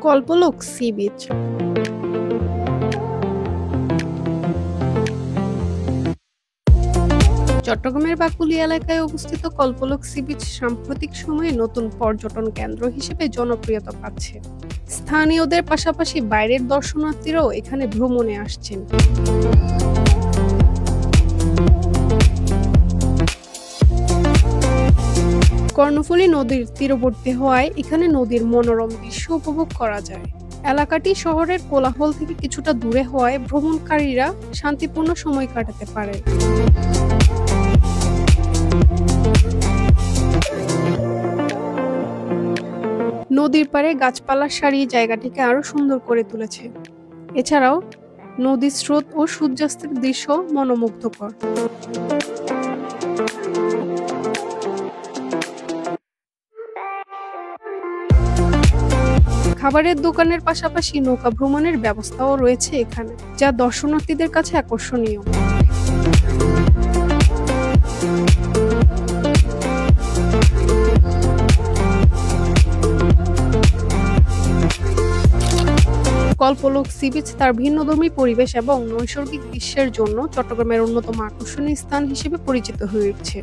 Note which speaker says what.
Speaker 1: কল্পলোক sea beach. চট্টগ্রামের বাকুলি এলাকায় অবস্থিত কল্পলোক সি বিচ সাম্প্রতিক সময়ে নতুন পর্যটন কেন্দ্র হিসেবে জনপ্রিয়তা পাচ্ছে। স্থানীয়দের পাশাপাশি বাইরের দর্শনার্থীরাও এখানে ভ্রমণে আসছেন। কর্ণফুলী নদীর তীরবর্তী হওয়ায় এখানে নদীর মনোরম দৃশ্য উপভোগ করা যায়। এলাকাটি শহরের কোলাহল থেকে কিছুটা দূরে হওয়ায় ভ্রমণকারীরা শান্তিপূর্ণ সময় কাটাতে পারে। নদীর পাড়ে গাছপালার সারি জায়গাটিকে আরো সুন্দর করে তুলেছে। এছাড়াও নদীর স্রোত ও সূর্যাস্তের দৃশ্য মনোমুগ্ধকর। খাবারের দোকানের পাশাপাশি নৌকা ভ্রমণের ব্যবস্থাও রয়েছে এখানে, যা দর্শনার্থীদের কাছে আকর্ষণীয়। কল্পলোক সি বিচ তার ভিন্নধর্মী পরিবেশ এবং নৈসর্গিক দৃশ্যের জন্য চট্টগ্রামের অন্যতম আকর্ষণীয় স্থান হিসেবে পরিচিত হয়ে উঠছে।